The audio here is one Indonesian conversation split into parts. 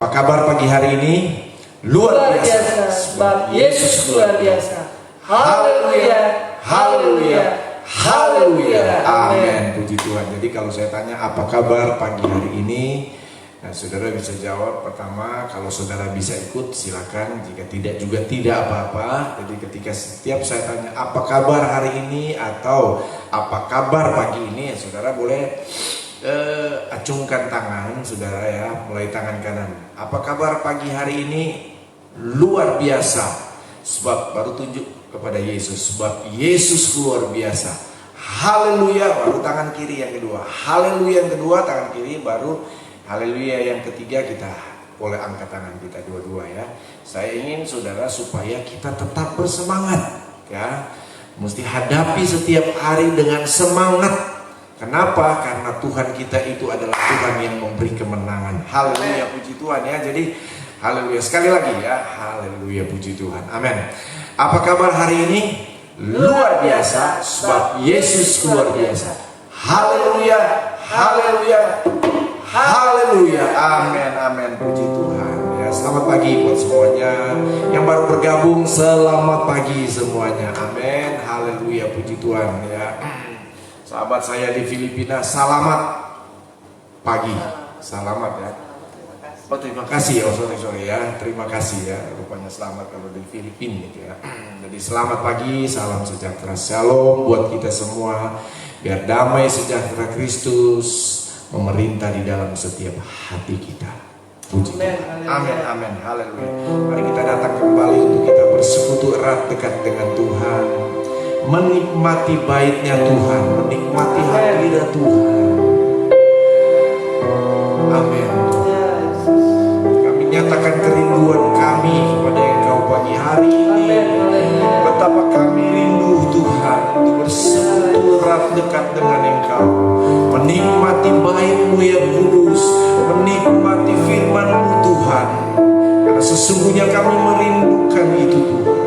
Apa kabar pagi hari ini? Luar biasa, sebab Yesus luar biasa. Haleluya, haleluya, haleluya. Amin, Amin. puji Tuhan. Jadi kalau saya tanya apa kabar pagi hari ini, nah saudara bisa jawab. Pertama, kalau saudara bisa ikut silakan, jika tidak juga tidak apa-apa. Jadi ketika setiap saya tanya apa kabar hari ini atau apa kabar pagi ini, saudara boleh acungkan tangan saudara ya, mulai tangan kanan. Apa kabar pagi hari ini? Luar biasa, sebab baru tunjuk kepada Yesus, sebab Yesus luar biasa. Haleluya, baru tangan kiri yang kedua. Haleluya yang kedua, tangan kiri, baru haleluya yang ketiga. Kita boleh angkat tangan kita dua-dua ya. Saya ingin saudara supaya kita tetap bersemangat ya. Mesti hadapi setiap hari dengan semangat. Kenapa? Karena Tuhan kita itu adalah Tuhan yang memberi kemenangan. Haleluya, puji Tuhan ya. Jadi haleluya sekali lagi ya. Haleluya, puji Tuhan. Amin. Apa kabar hari ini? Luar biasa, sebab Yesus luar biasa. Haleluya, haleluya, haleluya. Amin, amin, puji Tuhan ya. Selamat pagi buat semuanya yang baru bergabung. Selamat pagi semuanya. Amin. Haleluya, puji Tuhan ya. Sahabat saya di Filipina, selamat pagi, selamat ya. Oh terima kasih, oh sorry ya, terima kasih ya. Rupanya selamat kalau di Filipina gitu ya. Jadi selamat pagi, salam sejahtera, shalom buat kita semua. Biar damai sejahtera Kristus memerintah di dalam setiap hati kita. Puji Tuhan. Amin, amin, haleluya. Mari kita datang kembali untuk kita bersekutu erat dekat dengan Tuhan. Menikmati baitnya Tuhan, menikmati hadirat Tuhan. Amin. Kami nyatakan kerinduan kami kepada Engkau pagi hari ini. Betapa kami rindu Tuhan untuk bersekutu erat dekat dengan Engkau, menikmati bait-Mu yang kudus, menikmati firman-Mu Tuhan. Karena sesungguhnya kami merindukan itu Tuhan.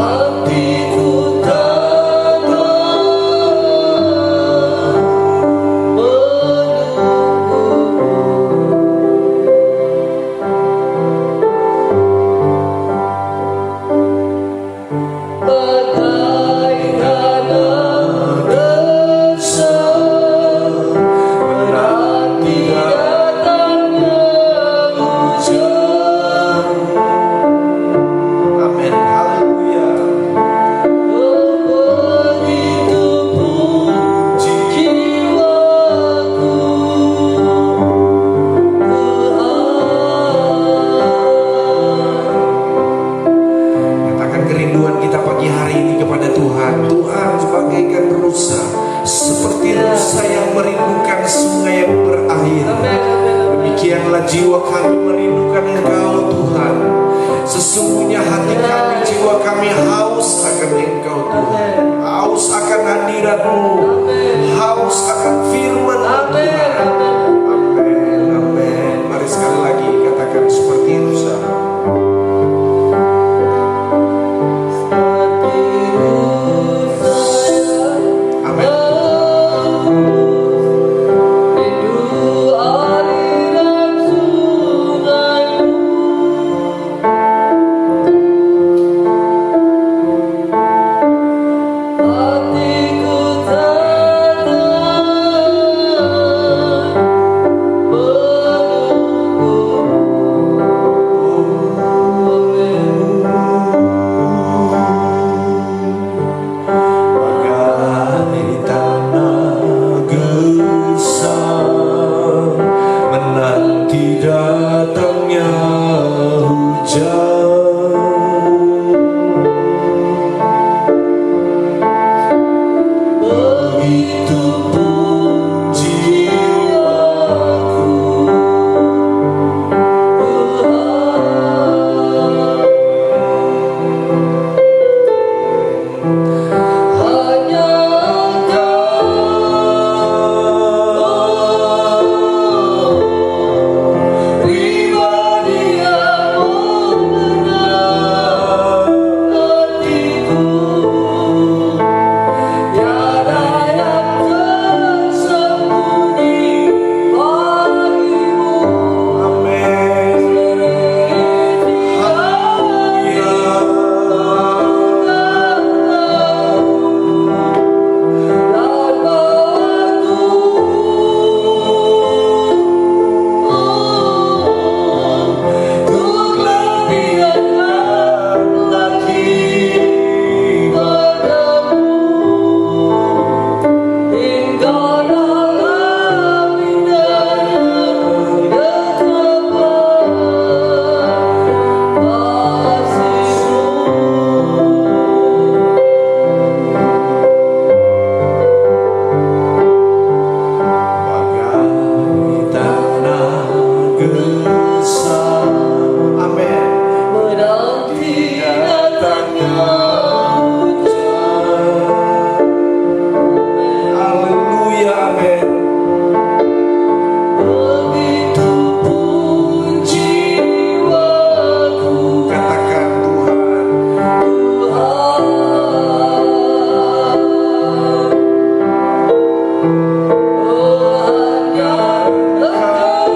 Hatiku tak besar. Amin. menanti datangnya hujan. Haleluya, amin. Begitupun jiwaku, Katakan Tuhan, Tuhan, oh hanya Engkau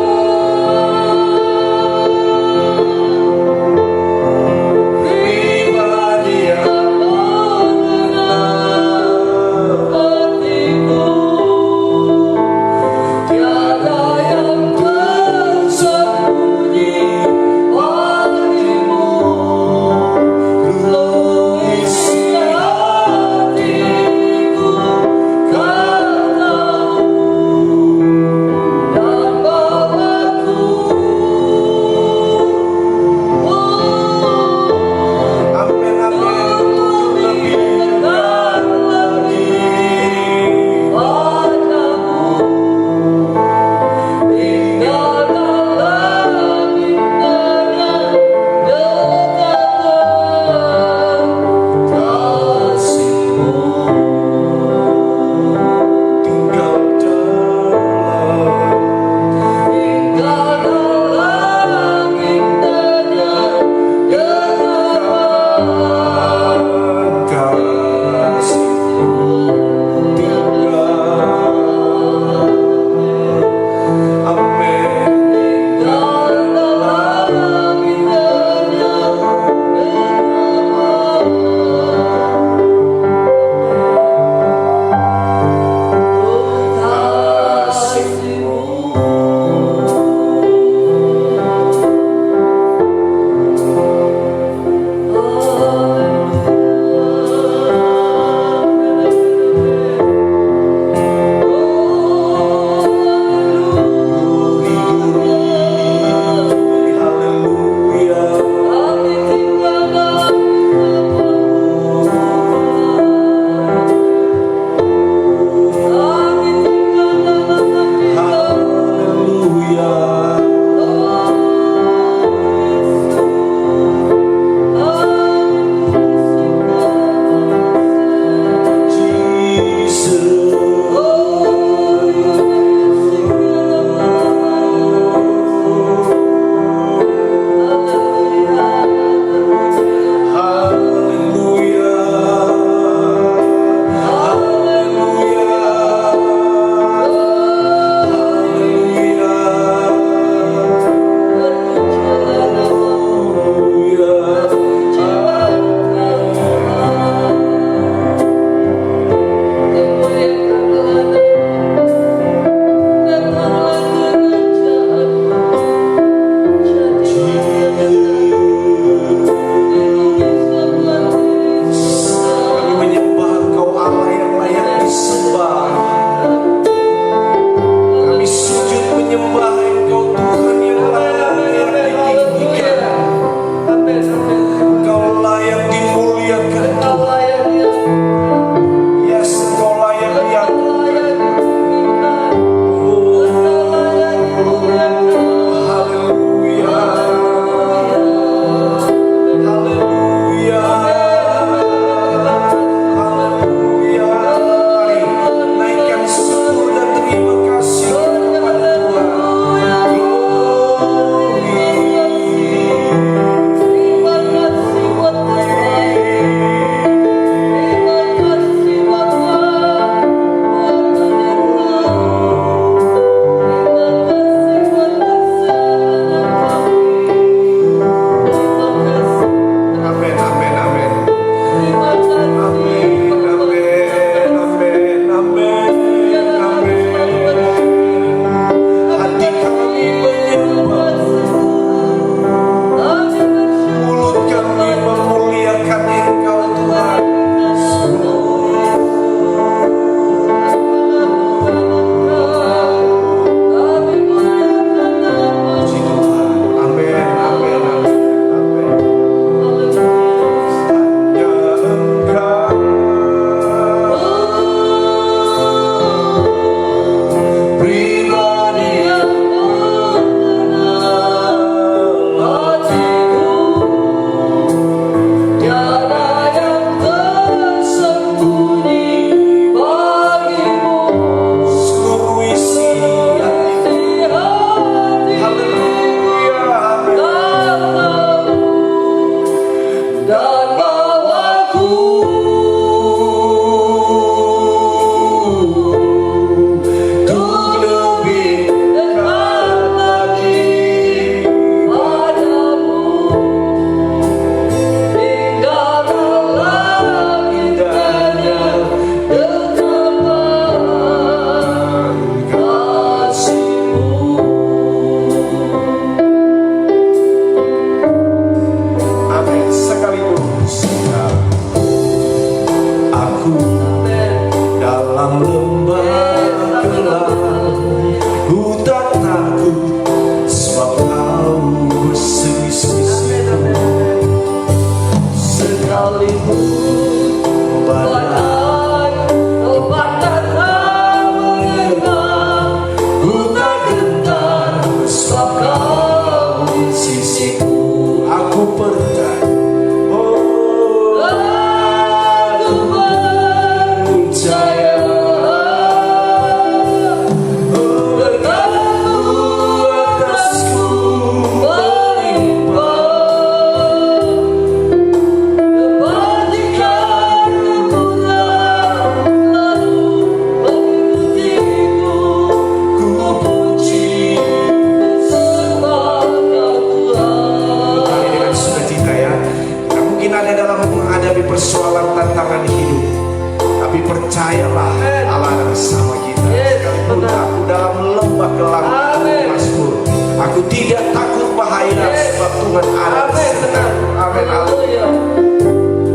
tidak takut bahaya sebab Tuhan ada besertaku. Amin. Haleluya.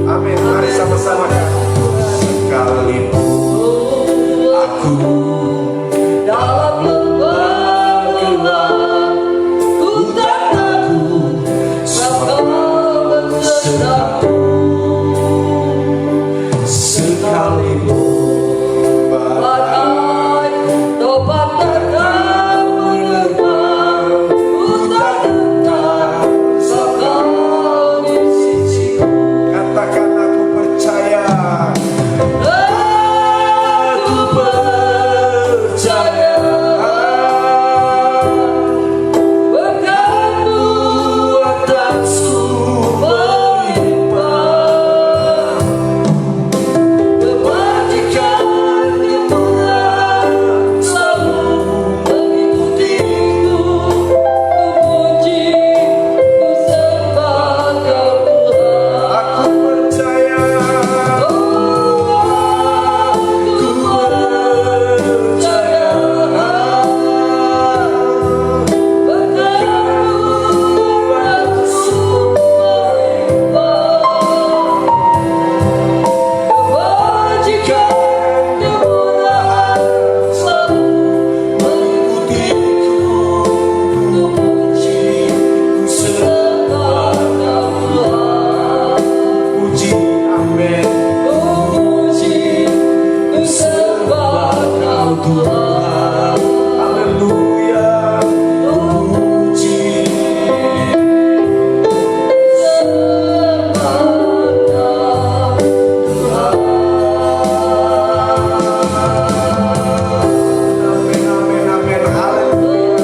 Amin. Mari sama-sama. Sekalipun aku Dalam lembah gelap, ku tak takut sebab Kau besertaku. sekalipun Badai topan terkam menerpa, ku tak gentar sebab Kau di sisiku. katakan aku percaya. Aku percaya berkat-Mu atasku melimpah, kebajikan kemuliaan selalu mengikutiku. Ku puji, ku sembah Kau Tuhan. Aku percaya. Puji, amin. Haleluya. Puji. Amin, amin, amin. Haleluya.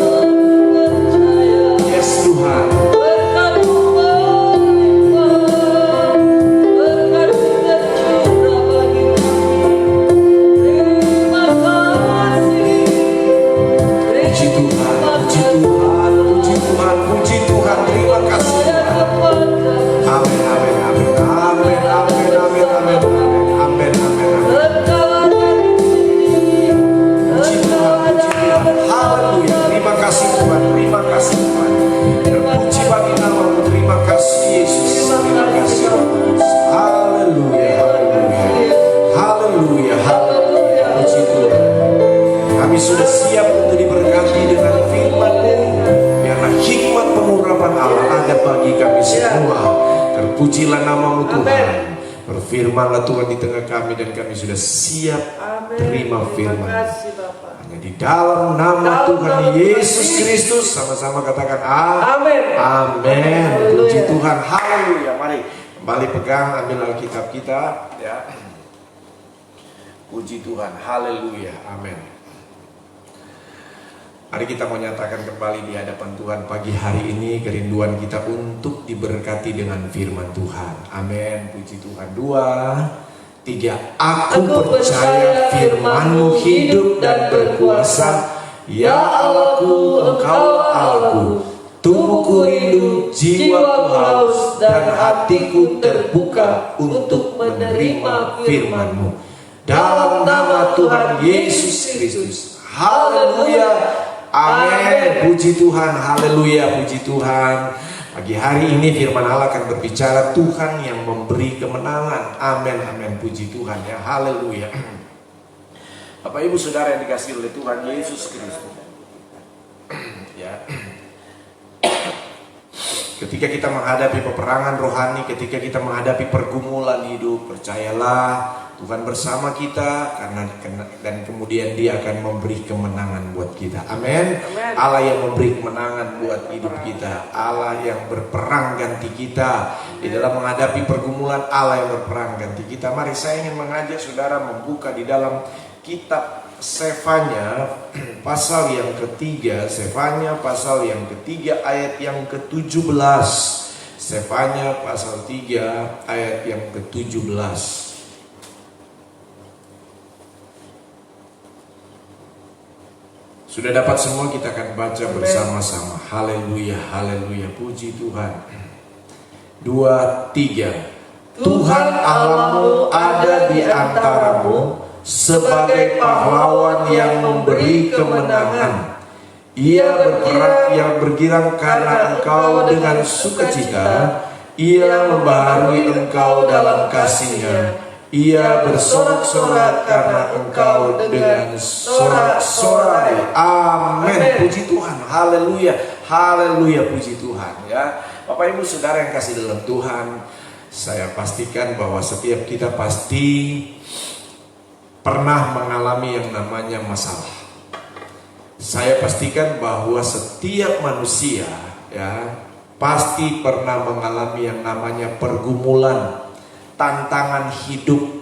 Yes Tuhan. Puji Tuhan, puji Tuhan, puji Tuhan, puji Tuhan. Terima kasih Tuhan. Amin, amin, amin, amin, amin, amin, amin, amin, amin, amin. Puji Tuhan, puji Tuhan. Haleluya. Terima kasih Tuhan, terima kasih Tuhan. Terpuji bagi nama-Mu. Terima kasih Yesus. Terima kasih Roh Kudus. Haleluya, haleluya, haleluya, haleluya. Puji Tuhan. Kami sudah siap untuk diberkati dengan firman-Mu. Biarlah hikmat pengurapan Allah ada bagi kami semua. Terpujilah nama-Mu Tuhan. Berfirmanlah Tuhan di tengah kami dan kami sudah siap terima firman. Hanya di dalam nama Tuhan Yesus Kristus. Sama-sama katakan Amin. amin. Haleluya. Puji Tuhan. Haleluya. Mari kembali pegang, ambil Alkitab kita ya. Puji Tuhan. Haleluya. Amin. Mari kita mau nyatakan kembali di hadapan Tuhan pagi hari ini kerinduan kita untuk diberkati dengan firman Tuhan. Amin. Puji Tuhan. 2, 3. Aku percaya firman-Mu hidup dan berkuasa. Ya Allahku, Engkau Allahku. Tubuhku rindu, jiwaku haus, dan hatiku terbuka untuk menerima firman-Mu. Dalam nama Tuhan Yesus Kristus. Haleluya. Amin. Puji Tuhan. Haleluya. Puji Tuhan. Pagi hari ini firman Allah akan berbicara Tuhan yang memberi kemenangan. Amin. Amin. Puji Tuhan ya. Haleluya. Bapak Ibu Saudara yang dikasihi oleh Tuhan Yesus Kristus. Ya. Ketika kita menghadapi peperangan rohani, ketika kita menghadapi pergumulan hidup, percayalah Tuhan bersama kita dan kemudian Dia akan memberi kemenangan buat kita. Amin. Allah yang memberi kemenangan buat hidup kita, Allah yang berperang ganti kita di dalam menghadapi pergumulan, Allah yang berperang ganti kita. Mari saya ingin mengajak saudara membuka di dalam kitab Sefanya pasal yang ketiga, Sefanya pasal yang ketiga ayat yang ke-17. Sefanya pasal 3 ayat yang ke-17. Sudah dapat semua, kita akan baca bersama-sama. Haleluya, haleluya, puji Tuhan. 2, 3. Tuhan Allahmu ada di antaramu sebagai pahlawan yang memberi kemenangan. Ia bergirang karena engkau dengan sukacita. Ia membaharui engkau dalam kasih-Nya. Ia bersorak-sorak karena engkau dengan sorak-sorai. Amin. Puji Tuhan. Haleluya. Haleluya. Puji Tuhan ya. Bapak Ibu Saudara yang kasih dalam Tuhan, saya pastikan bahwa setiap kita pasti pernah mengalami yang namanya masalah. Saya pastikan bahwa setiap manusia ya pasti pernah mengalami yang namanya pergumulan, tantangan hidup.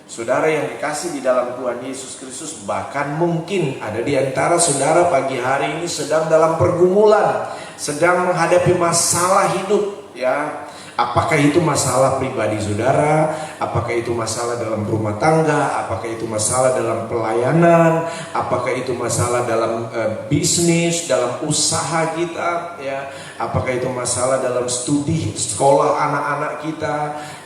Saudara yang dikasih di dalam Tuhan Yesus Kristus, bahkan mungkin ada di antara saudara pagi hari ini sedang dalam pergumulan, sedang menghadapi masalah hidup ya. Apakah itu masalah pribadi saudara, apakah itu masalah dalam rumah tangga, apakah itu masalah dalam pelayanan, apakah itu masalah dalam bisnis, dalam usaha kita ya, apakah itu masalah dalam studi sekolah anak-anak kita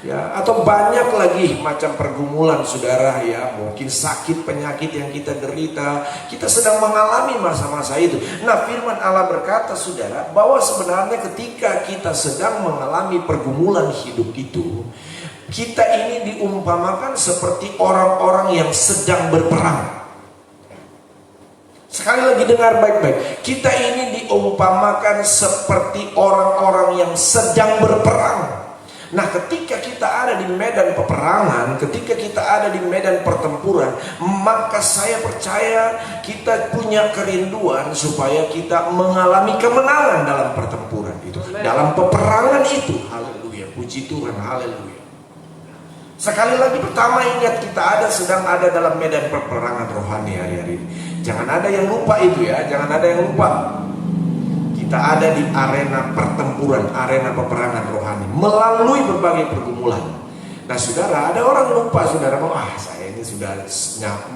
ya, atau banyak lagi macam pergumulan saudara ya, mungkin sakit penyakit yang kita derita, kita sedang mengalami masa-masa itu. Nah, firman Allah berkata saudara bahwa sebenarnya ketika kita sedang mengalami pergumulan hidup itu, kita ini diumpamakan seperti orang-orang yang sedang berperang. Sekali lagi dengar baik-baik, kita ini diumpamakan seperti orang-orang yang sedang berperang. Nah, ketika kita ada di medan peperangan, ketika kita ada di medan pertempuran, maka saya percaya kita punya kerinduan supaya kita mengalami kemenangan dalam pertempuran itu, dalam peperangan itu. Haleluya, puji Tuhan, haleluya. Sekali lagi, pertama ingat, kita sedang ada dalam medan peperangan rohani hari-hari ini. Jangan ada yang lupa itu ya, jangan ada yang lupa. Kita ada di arena pertempuran, arena peperangan rohani, melalui berbagai pergumulan. Nah saudara, ada orang lupa saudara, saya ini sudah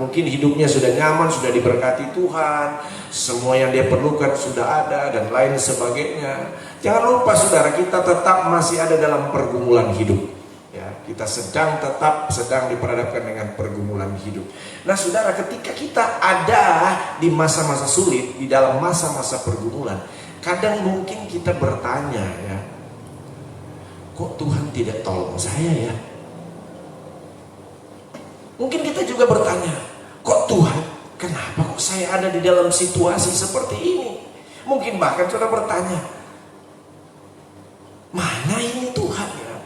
mungkin hidupnya sudah nyaman, sudah diberkati Tuhan, semua yang dia perlukan sudah ada, dan lain sebagainya. Jangan lupa saudara, kita tetap masih ada dalam pergumulan hidup ya, kita tetap sedang diperhadapkan dengan pergumulan hidup. Nah saudara, ketika kita ada di masa-masa sulit, di dalam masa-masa pergumulan, kadang mungkin kita bertanya ya, kok Tuhan tidak tolong saya ya? Mungkin kita juga bertanya, kok Tuhan, kenapa kok saya ada di dalam situasi seperti ini? Mungkin bahkan saudara bertanya, mana ini Tuhan ya?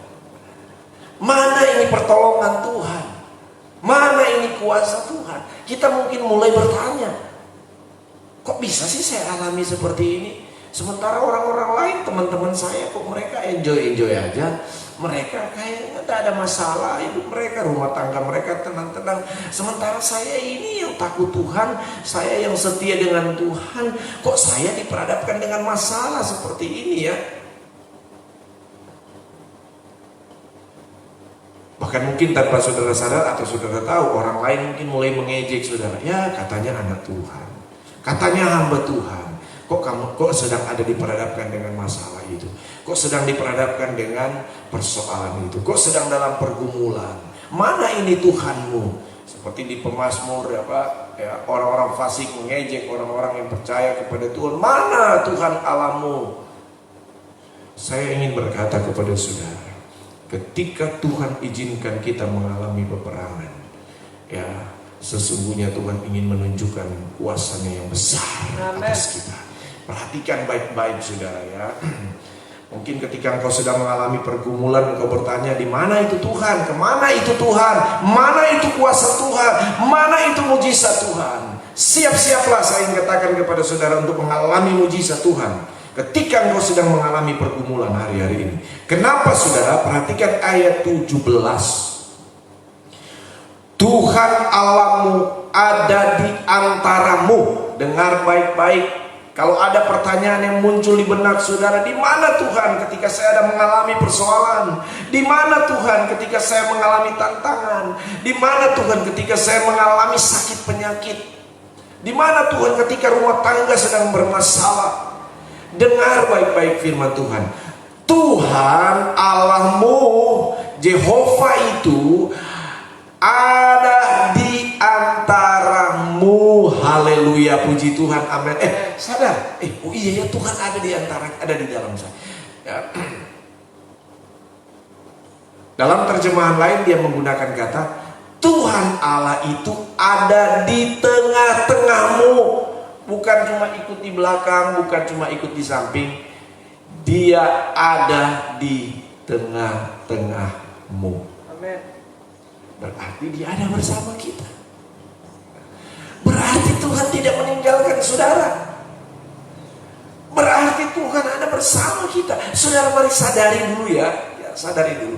Mana ini pertolongan Tuhan? Mana ini kuasa Tuhan? Kita mungkin mulai bertanya, kok bisa sih saya alami seperti ini? Sementara orang-orang lain, teman-teman saya, kok mereka enjoy aja, mereka kayaknya tidak ada masalah, hidup mereka, rumah tangga mereka tenang-tenang. Sementara saya ini yang takut Tuhan, saya yang setia dengan Tuhan, kok saya diperhadapkan dengan masalah seperti ini ya? Bahkan mungkin tanpa saudara sadar atau saudara tahu, orang lain mungkin mulai mengejek saudara. Ya, katanya anak Tuhan, katanya hamba Tuhan. Kok sedang ada diperhadapkan dengan masalah itu? Kok sedang diperhadapkan dengan persoalan itu? Kok sedang dalam pergumulan? Mana ini Tuhanmu? Seperti di Pemazmur ya, orang-orang fasik mengejek orang-orang yang percaya kepada Tuhan. Mana Tuhan Allahmu? Saya ingin berkata kepada saudara, ketika Tuhan izinkan kita mengalami peperangan, ya sesungguhnya Tuhan ingin menunjukkan kuasa-Nya yang besar atas kita. Perhatikan baik-baik saudara ya. Mungkin ketika engkau sedang mengalami pergumulan, engkau bertanya, di mana itu Tuhan? Kemana itu Tuhan? Mana itu kuasa Tuhan? Mana itu mujizat Tuhan? Siap-siaplah saya ingin katakan kepada saudara untuk mengalami mujizat Tuhan ketika engkau sedang mengalami pergumulan hari-hari ini. Kenapa saudara? Perhatikan ayat 17. Tuhan Allahmu ada di antaramu. Dengar baik-baik. Kalau ada pertanyaan yang muncul di benak saudara, di mana Tuhan ketika saya ada mengalami persoalan? Di mana Tuhan ketika saya mengalami tantangan? Di mana Tuhan ketika saya mengalami sakit penyakit? Di mana Tuhan ketika rumah tangga sedang bermasalah? Dengar baik-baik firman Tuhan. Tuhan Allahmu, Jehovah itu ada di antaramu. Haleluya, puji Tuhan, amin. Sadar, oh iya ya, Tuhan ada di dalam saya. Ya. Dalam terjemahan lain dia menggunakan kata Tuhan Allah itu ada di tengah-tengahmu. Bukan cuma ikut di belakang, bukan cuma ikut di samping. Dia ada di tengah-tengahmu. Amin. Berarti dia ada bersama kita. Berarti Tuhan tidak meninggalkan saudara. Berarti Tuhan ada bersama kita. Saudara, mari sadari dulu ya, sadari dulu.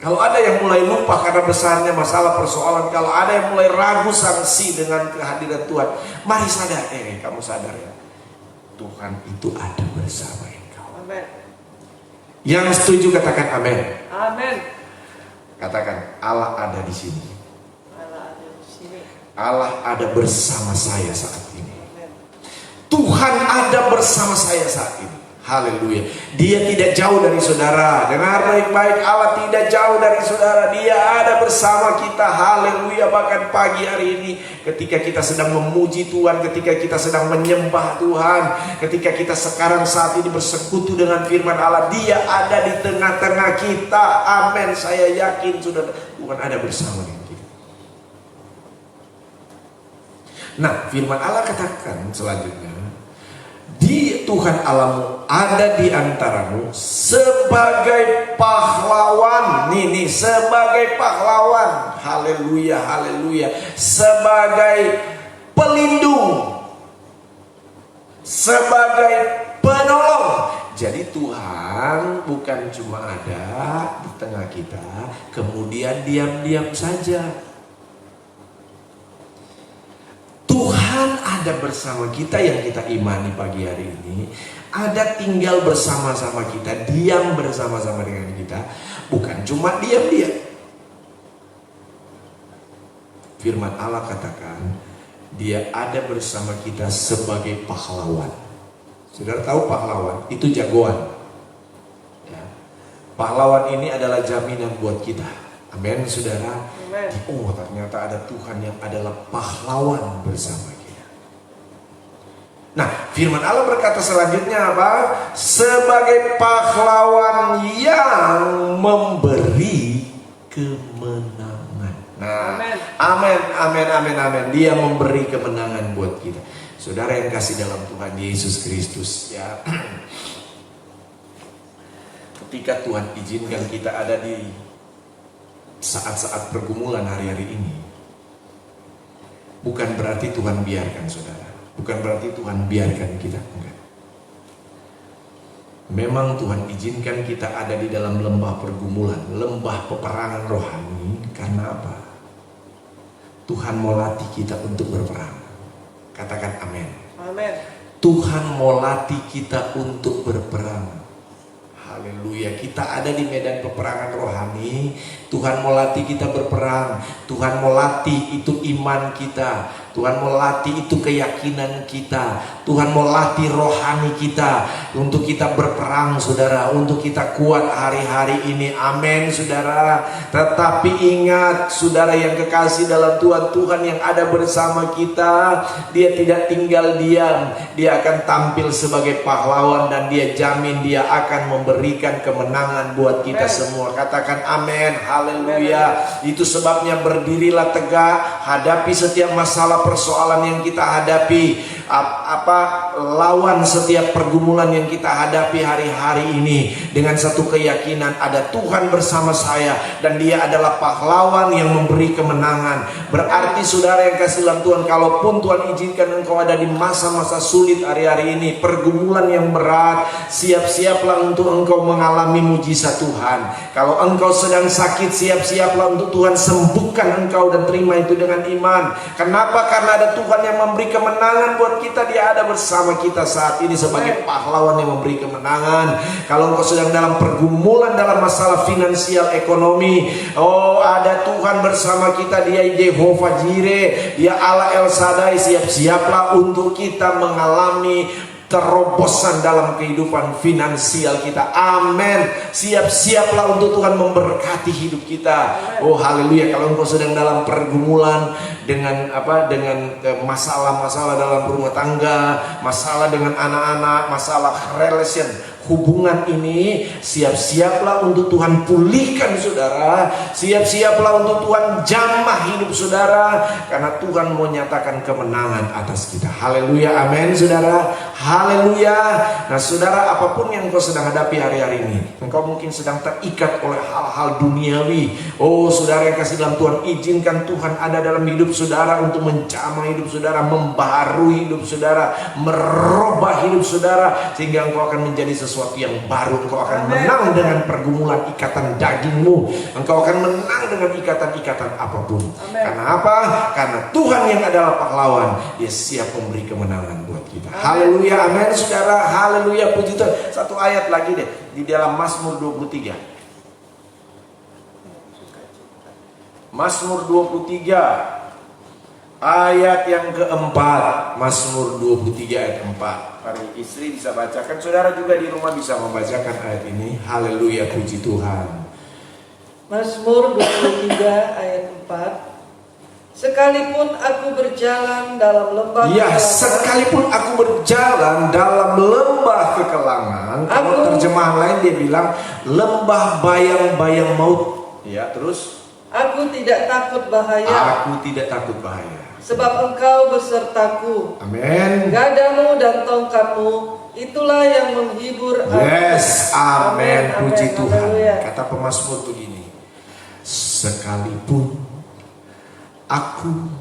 Kalau ada yang mulai lupa karena besarnya masalah persoalan, kalau ada yang mulai ragu sangsi dengan kehadiran Tuhan, mari sadar, kamu sadar ya, Tuhan itu ada bersama engkau. Amin. Yang setuju katakan amin. Amin. Katakan Allah ada di sini. Allah ada di sini. Allah ada bersama saya saat ini. Amin. Tuhan ada bersama saya saat ini. Haleluya. Dia tidak jauh dari saudara. Dengar baik-baik, Allah tidak jauh dari saudara. Dia ada bersama kita. Haleluya. Bahkan pagi hari ini ketika kita sedang memuji Tuhan, ketika kita sedang menyembah Tuhan, ketika kita sekarang saat ini bersekutu dengan firman Allah, Dia ada di tengah-tengah kita. Amin. Saya yakin saudara, Tuhan ada bersama dengan kita. Nah, firman Allah katakan selanjutnya, di Tuhan Allahmu ada di antaramu sebagai pahlawan. Nih sebagai pahlawan. Haleluya, haleluya. Sebagai pelindung, sebagai penolong. Jadi Tuhan bukan cuma ada di tengah kita kemudian diam-diam saja. Tuhan ada bersama kita yang kita imani pagi hari ini. Ada tinggal bersama-sama kita, diam bersama-sama dengan kita. Bukan cuma diam-diam. Firman Allah katakan, Dia ada bersama kita sebagai pahlawan. Saudara tahu pahlawan? Itu jagoan. Ya. Pahlawan ini adalah jaminan buat kita. Amin, saudara. Oh, ternyata ada Tuhan yang adalah pahlawan bersama kita. Nah, firman Allah berkata selanjutnya apa? Sebagai pahlawan yang memberi kemenangan. Nah, amin. Dia memberi kemenangan buat kita. Saudara yang kasih dalam Tuhan Yesus Kristus, ya. Ketika Tuhan izinkan kita ada di saat-saat pergumulan hari-hari ini, bukan berarti Tuhan biarkan saudara, bukan berarti Tuhan biarkan kita, enggak. Memang Tuhan izinkan kita ada di dalam lembah pergumulan, lembah peperangan rohani. Karena apa? Tuhan mau latih kita untuk berperang. Katakan amin. Amin. Tuhan mau latih kita untuk berperang. Haleluya. Kita ada di medan peperangan rohani. Tuhan mau latih kita berperang. Tuhan mau latih itu iman kita. Tuhan mau latih itu keyakinan kita. Tuhan mau latih rohani kita untuk kita berperang, saudara, untuk kita kuat hari-hari ini. Amin, saudara. Tetapi ingat, saudara yang kekasih dalam Tuhan, Tuhan yang ada bersama kita, Dia tidak tinggal diam. Dia akan tampil sebagai pahlawan dan Dia jamin Dia akan memberikan kemenangan buat kita semua. Katakan amin. Haleluya. Itu sebabnya berdirilah tegak, hadapi setiap masalah persoalan yang kita hadapi, lawan setiap pergumulan yang kita hadapi hari-hari ini dengan satu keyakinan, ada Tuhan bersama saya dan Dia adalah pahlawan yang memberi kemenangan. Berarti saudara yang kasih dalam Tuhan, kalaupun Tuhan izinkan engkau ada di masa-masa sulit hari-hari ini, pergumulan yang berat, siap-siaplah untuk engkau mengalami mujizat Tuhan. Kalau engkau sedang sakit, siap-siaplah untuk Tuhan sembuhkan engkau dan terima itu dengan iman. Kenapa? Karena ada Tuhan yang memberi kemenangan buat kita. Dia ada bersama kita saat ini sebagai pahlawan yang memberi kemenangan. Kalau engkau sedang dalam pergumulan dalam masalah finansial ekonomi, oh ada Tuhan bersama kita. Dia Jehovah Jireh, Dia Allah El Shaddai. Siap-siaplah untuk kita mengalami terobosan dalam kehidupan finansial kita. Amin. Siap-siaplah untuk Tuhan memberkati hidup kita. Oh haleluya. Kalau engkau sedang dalam pergumulan dengan masalah-masalah dalam rumah tangga, masalah dengan anak-anak, masalah relation, hubungan ini, siap-siaplah untuk Tuhan pulihkan saudara. Siap-siaplah untuk Tuhan jamah hidup saudara, karena Tuhan mau nyatakan kemenangan atas kita. Haleluya, amin saudara. Haleluya. Nah saudara, apapun yang engkau sedang hadapi hari-hari ini, engkau mungkin sedang terikat oleh hal-hal duniawi. Oh saudara yang kasih dalam Tuhan, izinkan Tuhan ada dalam hidup saudara untuk menjamah hidup saudara, membaharui hidup saudara, merubah hidup saudara, sehingga engkau akan menjadi sesuatu yang baru. Engkau akan menang dengan pergumulan ikatan dagingmu. Engkau akan menang dengan ikatan-ikatan apapun. Karena apa? Karena Tuhan yang adalah pahlawan, Dia siap memberi kemenangan buat kita. Haleluya, amin saudara. Haleluya, puji Tuhan. Satu ayat lagi deh di dalam Mazmur 23. Mazmur 23 ayat yang keempat. Mazmur 23 ayat 4. Mari istri bisa bacakan, saudara juga di rumah bisa membacakan ayat ini. Haleluya, puji Tuhan. Mazmur 23 ayat 4. Sekalipun aku berjalan dalam lembah Ya, kekelangan, sekalipun aku berjalan dalam lembah kekelangan. Kalau terjemahan lain dia bilang lembah bayang-bayang maut. Ya, terus aku tidak takut bahaya, aku tidak takut bahaya, sebab Engkau besertaku. amin. Gadamu dan tongkatmu, itulah yang menghibur aku. Yes, amin, puji Tuhan. Haleluya. Kata pemazmur begini, sekalipun aku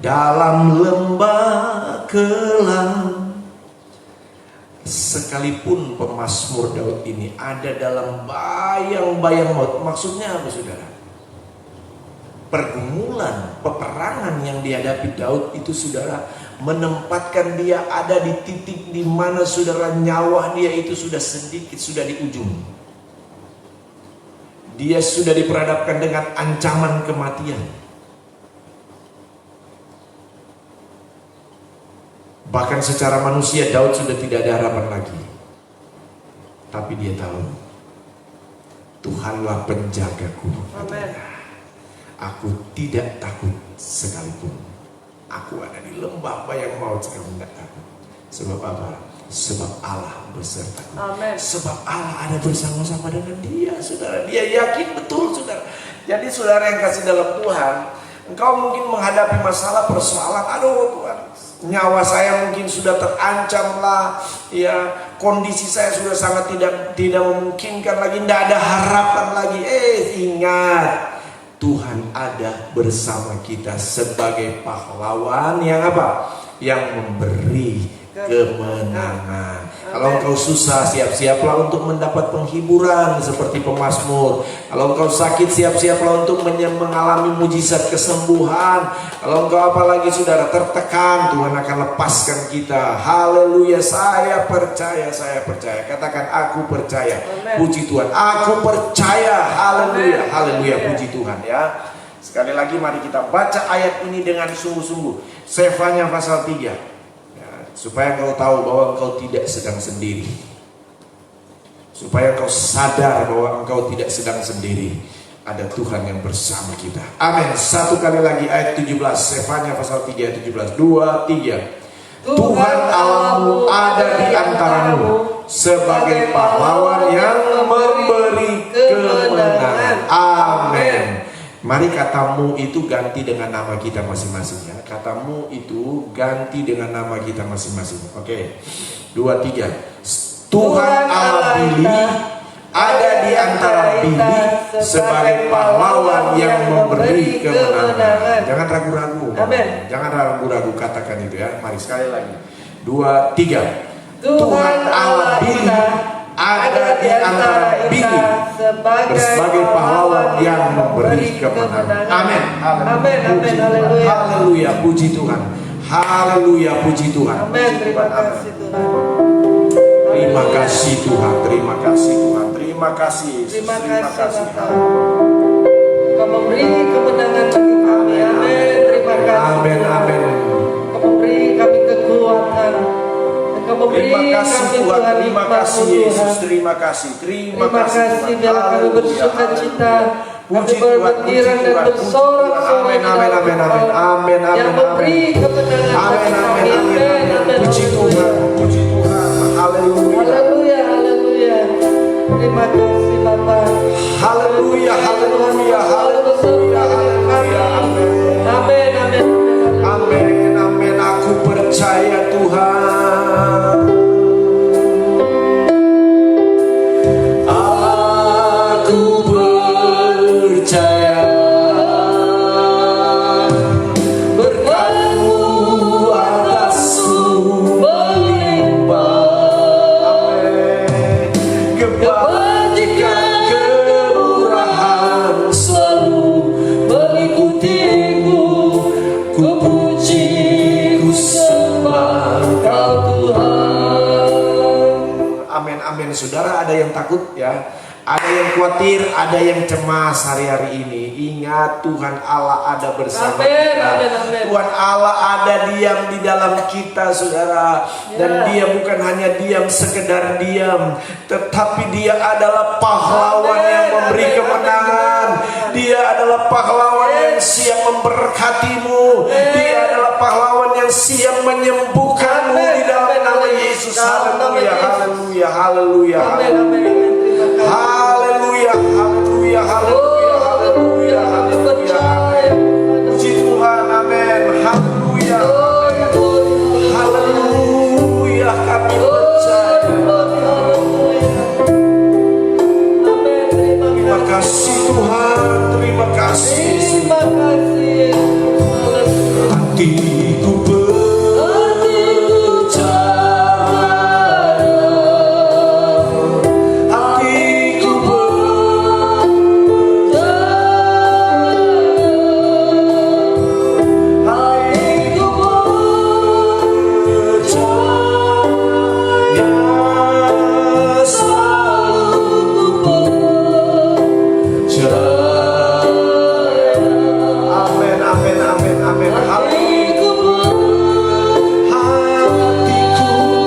dalam lembah kelam. Sekalipun pemazmur Daud ini ada dalam bayang-bayang maut. Maksudnya apa saudara? Pergumulan, peperangan yang dihadapi Daud itu saudara, menempatkan dia ada di titik di mana saudara, nyawa dia itu sudah sedikit, sudah di ujung. Dia sudah diperhadapkan dengan ancaman kematian. Bahkan secara manusia Daud sudah tidak ada harapan lagi. Tapi dia tahu Tuhanlah penjagaku. Amin. Aku tidak takut sekalipun aku ada di lembah bayang maut, saya tidak takut. Sebab apa? Sebab Allah besertaku. Amin. Sebab Allah ada bersama-sama dengan dia, saudara. Dia yakin betul, saudara. Jadi saudara yang kasih dalam Tuhan, engkau mungkin menghadapi masalah, persoalan. Aduh Tuhan, nyawa saya mungkin sudah terancam lah, ya kondisi saya sudah sangat tidak memungkinkan lagi, tidak ada harapan lagi. Ingat, Tuhan ada bersama kita sebagai pahlawan yang apa? Yang memberi kemenangan. Kalau engkau susah, siap-siaplah untuk mendapat penghiburan seperti pemazmur. Kalau engkau sakit, siap-siaplah untuk mengalami mujizat kesembuhan. Kalau engkau apalagi saudara tertekan, Tuhan akan lepaskan kita. Haleluya, saya percaya, saya percaya. Katakan aku percaya. Amen. Puji Tuhan, aku percaya. Haleluya, haleluya, puji Tuhan ya. Sekali lagi mari kita baca ayat ini dengan sungguh-sungguh. Sefanya pasal 3. Supaya engkau tahu bahwa engkau tidak sedang sendiri. Supaya engkau sadar bahwa engkau tidak sedang sendiri. Ada Tuhan yang bersama kita. Amin. Satu kali lagi ayat 17. Sefanya pasal 3 ayat 17. 2, 3. Tuhan Allahmu ada di antaramu sebagai pahlawan yang memberi kemenangan. Amin. Mari katamu itu ganti dengan nama kita masing-masing ya. Katamu itu ganti dengan nama kita masing-masing. Oke. 2, 3. Tuhan Allah pilih ada di antara Billy sebagai pahlawan yang memberi kemenangan. Jangan ragu-ragu. Jangan ragu-ragu, katakan itu ya. Mari sekali lagi. 2, 3. Tuhan Allah pilih ada di antara Billy sebagai pahlawan yang memberi kemenangan. Amin. Amin. Amin. Haleluya. Haleluya, puji Tuhan. Haleluya, puji Tuhan. Amin. Terima kasih Tuhan. Terima kasih Tuhan. Terima kasih Tuhan. Terima kasih. Terima kasih Bapak. Kau memberi kemenangan bagi kami. Amin. Terima kasih. Amin. Amin. Kau memberi kami kekuatan Engkau memberi Terima kasih kami Tuhan, Tuhan terima hikmat-Mu, kasih Yesus, Tuhan. terima kasih Terima kasih Tuhan. biarlah kami Haleluya, bersuka cita, haleluya. kami Puji Tuhan, bergembira puji dan Tuhan, bersorak-sorai amin, di amin, dalam amin, Engkau, amin, amin, amin, yang memberi kemenangan Amin, bagi amin, kami. amin, Amin, amin, puji haleluya. Tuhan, puji Tuhan, haleluya. Haleluya, haleluya. Terima kasih Bapa. Haleluya, haleluya, haleluya, haleluya, amin. Amin, amin. Amin, amin, aku percaya Tuhan. Aku percaya berkat-Mu atasku melimpah. Amin. Kebajikan kemurahan selalu mengikutiku. Ku puji, ku sembah Kau Tuhan. Amin, amin. Saudara, ada yang takut ya? Ada yang khawatir, ada yang cemas hari-hari ini. Ingat, Tuhan Allah ada bersama Amin, kita. amin, amin. Tuhan Allah ada diam di dalam kita, saudara. Dan Dia bukan hanya diam sekedar diam, tetapi Dia adalah pahlawan Amin, yang memberi amin, kemenangan. Dia adalah pahlawan yang siap memberkatimu. Dia adalah pahlawan yang siap menyembuhkanmu di dalam nama Yesus. Haleluya, haleluya, haleluya. Amin, amin, amin. Terima kasih. Haleluya, haleluya, haleluya, haleluya, haleluya. Puji Tuhan, amin. Haleluya, haleluya, kami percaya. Terima kasih Tuhan, terima kasih. Terima kasih. Hatiku percaya, hatiku hatiku percaya, selalu percaya. Amin, amin, amin, amin. Hatiku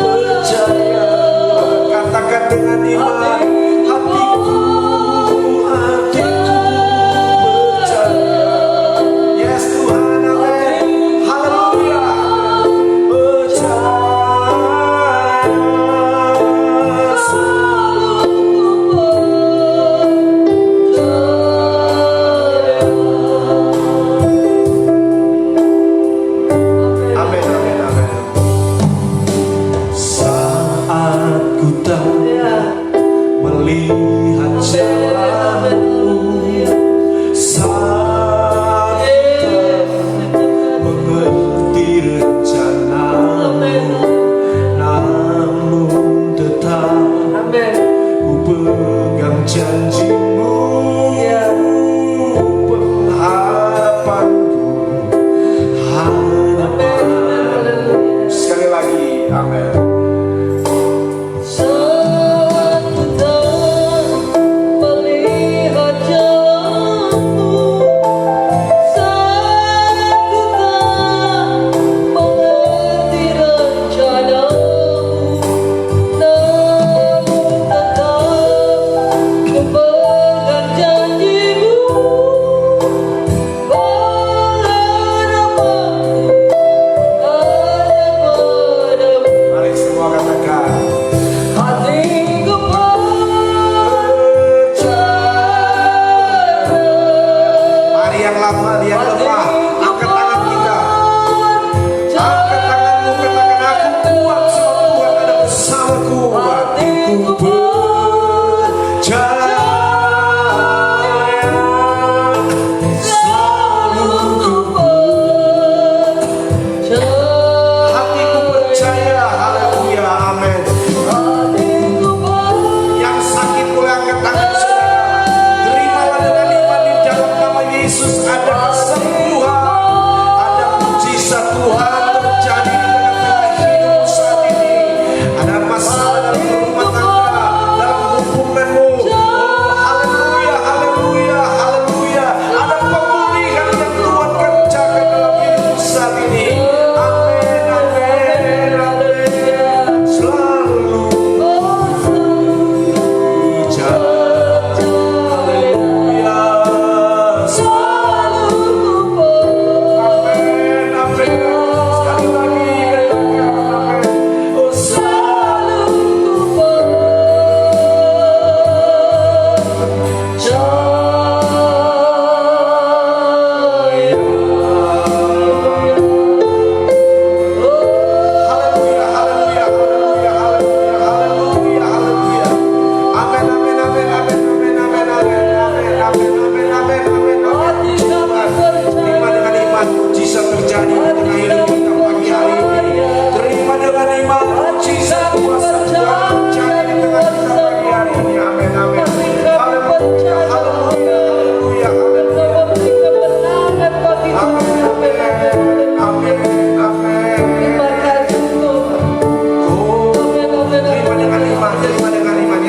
percaya. Katakan dengan iman. Hatiku percaya. Yes Tuhan, amin. Haleluya. Percaya selalu. Amin, amin, amin. Saat ku tak melihat jalanmu, saat ku tak mengerti rencanamu, namun tetap Amin. ku pegang janjimu, pengharapanku hanya padamu. Sekali lagi, amin. Saat ku tak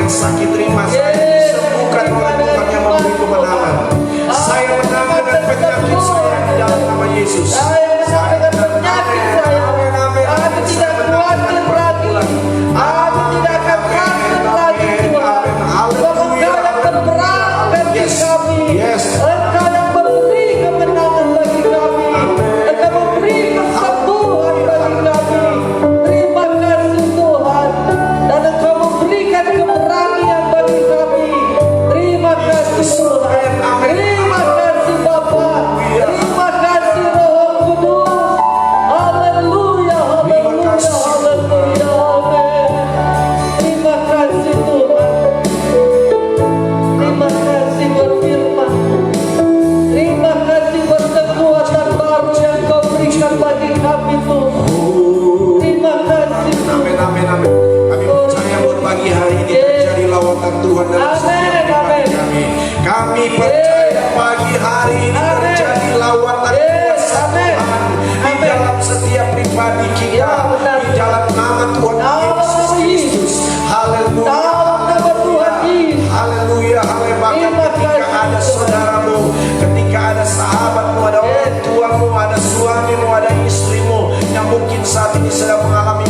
yang sakit terima, saya disembuhkan oleh Tuhan yang memberi kemenangan. Saya menang dengan penyakit saya di dalam nama Yesus. Saya menang dengan penyakit saya. Aku tidak khawatir lagi. Aku tidak akan takut lagi, Tuhan. Engkau yang berperang bagi kami. Engkau yang memberi kemenangan bagi kami. Engkau memberi kesembuhan bagi kami. Terima kasih Tuhan. Dan Engkau memberikan keberanian bagi kami. Terima kasih Tuhan. Terima kasih Bapa. Terima kasih Roh Kudus. Haleluya, haleluya, haleluya, amin. Terima kasih Tuhan. Terima kasih buat firman. Terima kasih buat kekuatan baru yang Kau berikan bagi kami Tuhan. Terima kasih Tuhan. Amin, amin, amin. Kami percaya buat pagi hari ini terjadi lawatan Tuhan dalam setiap pribadi kami. Kami percaya pagi hari ini terjadi lawatan kuasa Tuhan di dalam setiap pribadi kita, di dalam nama Tuhan Yesus Kristus. Haleluya. Dalam nama Tuhan Yesus. Haleluya, haleluya. Ketika ada saudaramu, ketika ada sahabatmu, ada orang tuamu, ada suamimu, ada istrimu yang mungkin saat ini sedang mengalami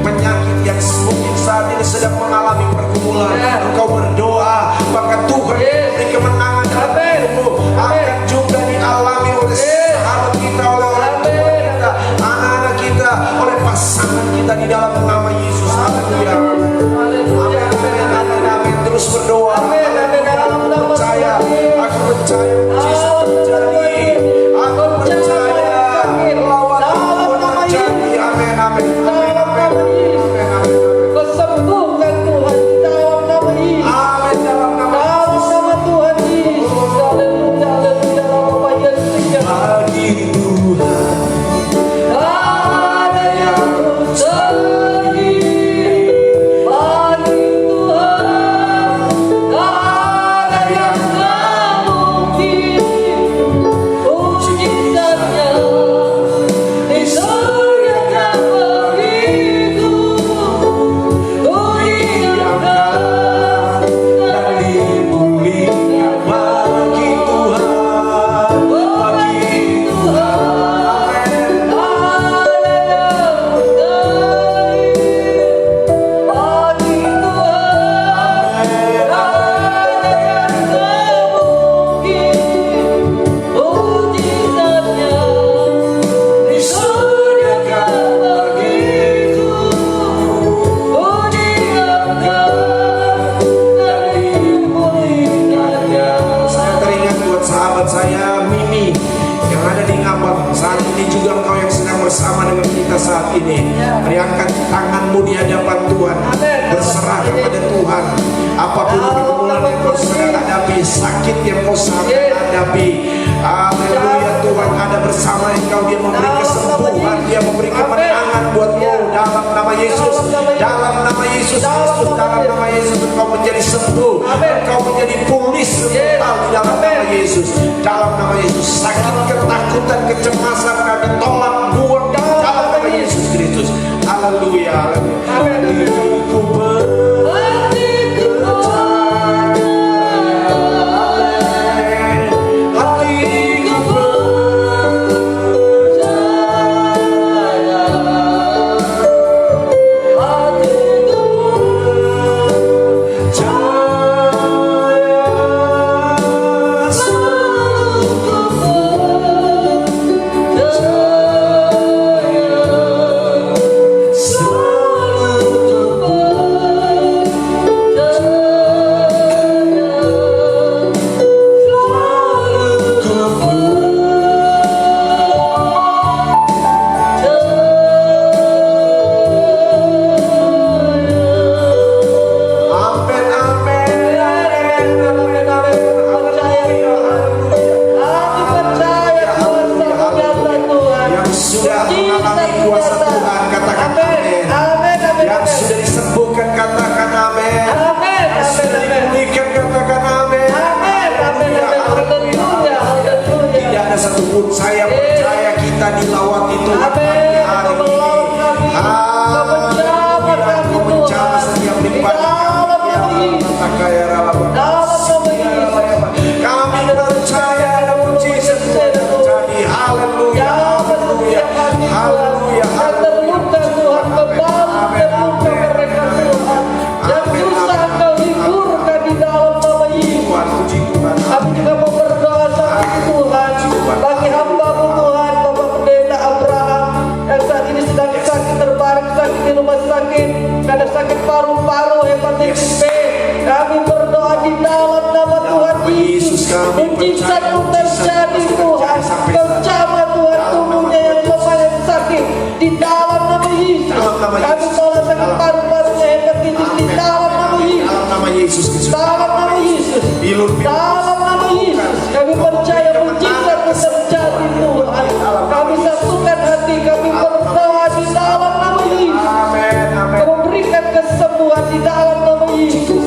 penyakit, yang mungkin saat ini sedang mengalami pergumulan, engkau berdoa, maka Tuhan memberi kemenangan dalam hidupmu akan juga dialami oleh sahabat kita, oleh orang tua kita, anak-anak kita, oleh pasangan kita di dalam nama Yesus. Haleluya. Amin, amin, amin, amin. Terus berdoa. Aku percaya mujizat terjadi. Aku percaya lawatan Tuhan terjadi. Amin, amin, amin, amin, amin, amin. Kesembuhkan Tuhan dalam nama Yesus. Amin, dalam nama Dalam Yesus. nama Tuhan Yesus. Haleluya, haleluya, Bapa Yesus. Bagi Tuhan Ada yang terjadi. Bagi Tuhan ada yang tak mungkin. Mujizatnya disediakan bagiku. Ku diamkan dan dipulihkan bagi Tuhan, bagi Tuhan. ada yang terjadi. Bagi Tuhan ada yang tak mungkin. Mujizatnya disediakan bagiku. Ku diamkan dan dipulihkannya. Saya teringat buat sahabat saya Mimi yang ada di Ngapang. Saat ini juga engkau yang sedang bersama dengan kita saat ini. Mari angkat tanganmu di hadapan Tuhan. Berserah kepada Tuhan. Apapun pergumulan yang kau sedang hadapi, sakit yang kau sedang hadapi, haleluya, Tuhan ada bersama engkau. Dia memberi kesembuhan, Dia memberi kemenangan buatmu dalam nama Yesus. Dalam nama Yesus Kristus, dalam nama Yesus engkau menjadi sembuh, engkau menjadi pulih total di dalam nama Yesus. Dalam nama Yesus, sakit, ketakutan, kecemasan kami tolak, buang dalam nama Yesus Kristus. Haleluya, haleluya. Hatiku Yesus Kristus. Dalam nama Yesus. Dalam nama Yesus. Kami percaya mujizat terjadi Tuhan. Kami satukan hati, kami berdoa di dalam nama Yesus. Amin. Amin. Kau berikan kesembuhan di dalam nama Yesus.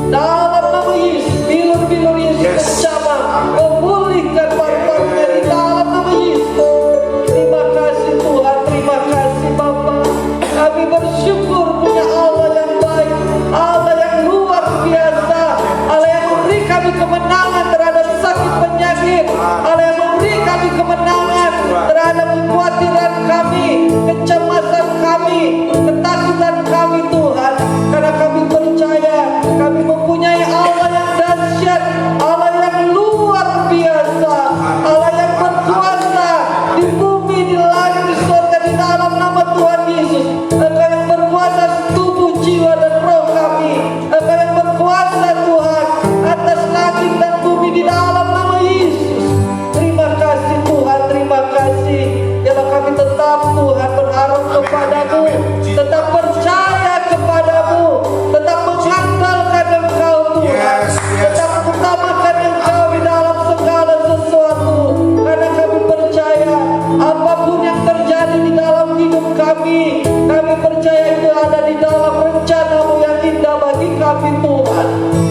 Dalam nama Yesus. Bilur-bilur Yesus tercabang. Memulihkan paru-parunya di dalam nama Yesus. Terima kasih Tuhan. Terima kasih Bapa. Kami bersyukur punya Allah yang baik, Allah yang luar biasa, Allah yang memberi kami kemenangan terhadap sakit penyakit, Allah yang memberi kami kemenangan terhadap kekhawatiran kami, kecemasan kami, ketakutan kami Tuhan. Karena kami percaya kami mempunyai Allah yang dahsyat, Allah yang luar biasa, Allah yang berkuasa di bumi, di langit, di surga, di dalam nama Tuhan Yesus. Engkau yang berkuasa tubuh, jiwa dan roh kami. Engkau yang berkuasa Tuhan atas langit dan bumi di dalam nama Yesus. Terima kasih Tuhan, terima kasih. Biarlah kami tetap Tuhan berharap kepadamu, tetap percaya kepadamu, tetap mengandalkan Engkau Tuhan, tetap utamakan Engkau di dalam segala sesuatu. Karena kami percaya apapun yang terjadi di dalam hidup kami percaya itu ada di dalam rencana-Mu yang indah bagi kami Tuhan.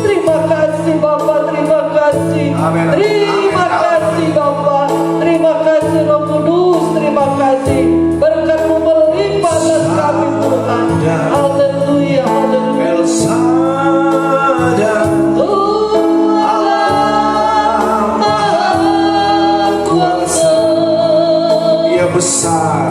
Terima kasih Bapa, terima kasih. Amin. Terima kasih Bapa, terima kasih Roh Kudus, terima kasih. Berkat-Mu melimpah atas kami Tuhan. Haleluya, haleluya. El Shaddai. Dia besar.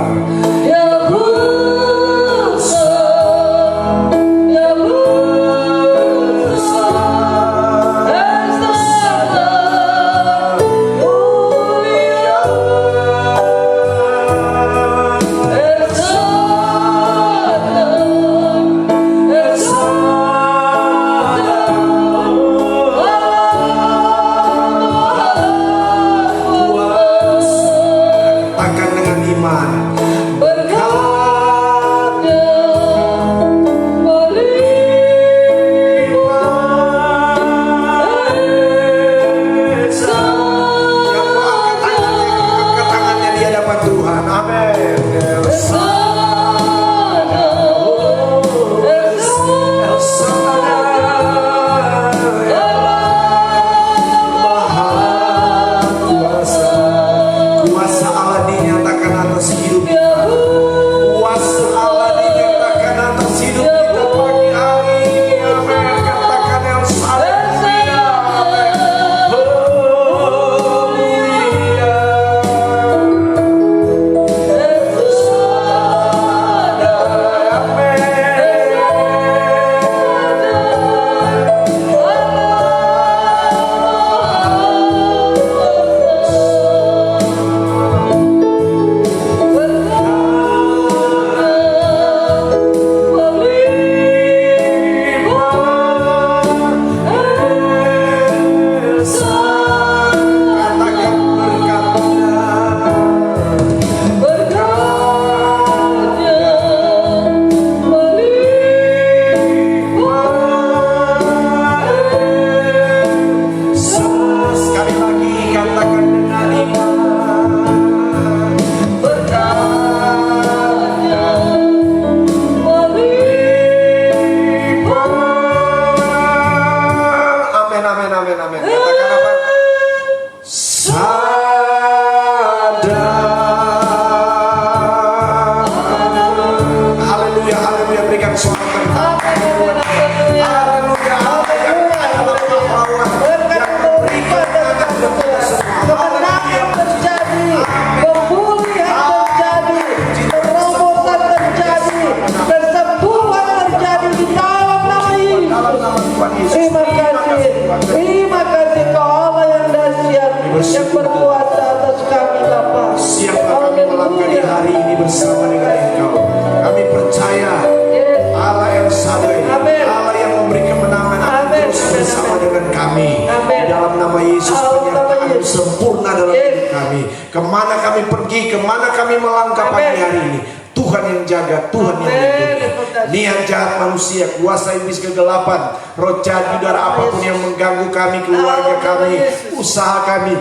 Tuhan yang jaga, Tuhan yang melindungi. Niat jahat manusia, kuasa iblis kegelapan, roh jahat udara apapun yang mengganggu kami, keluarga kami, usaha kami.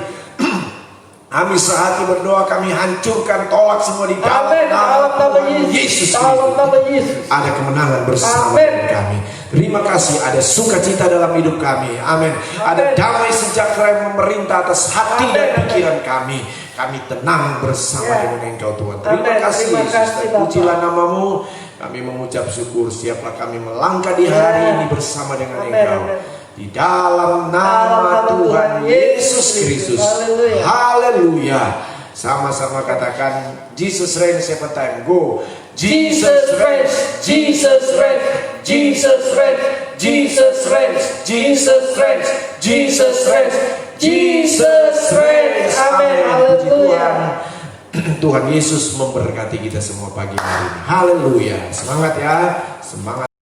Kami sehati berdoa, kami hancurkan, tolak semua di dalam nama Tuhan Yesus Kristus. Ada kemenangan bersama dengan kami. Terima kasih, ada sukacita dalam hidup kami. Amin. Ada damai sejahtera yang memerintah atas hati dan pikiran kami. Kami tenang bersama dengan Engkau Tuhan. Terima kasih Yesus, terpujilah namamu. Kami mengucap syukur, siaplah kami melangkah di hari ini bersama dengan Engkau. Di dalam nama Tuhan Yesus Kristus. Haleluya. Sama-sama katakan, Jesus reigns, every time. Go. Jesus reigns, Jesus reigns, Jesus reigns, Jesus reigns, Jesus reigns, Jesus reigns, Jesus reigns. Amin. Haleluya. Tuhan Yesus memberkati kita semua pagi hari ini. Haleluya. Semangat ya. Semangat.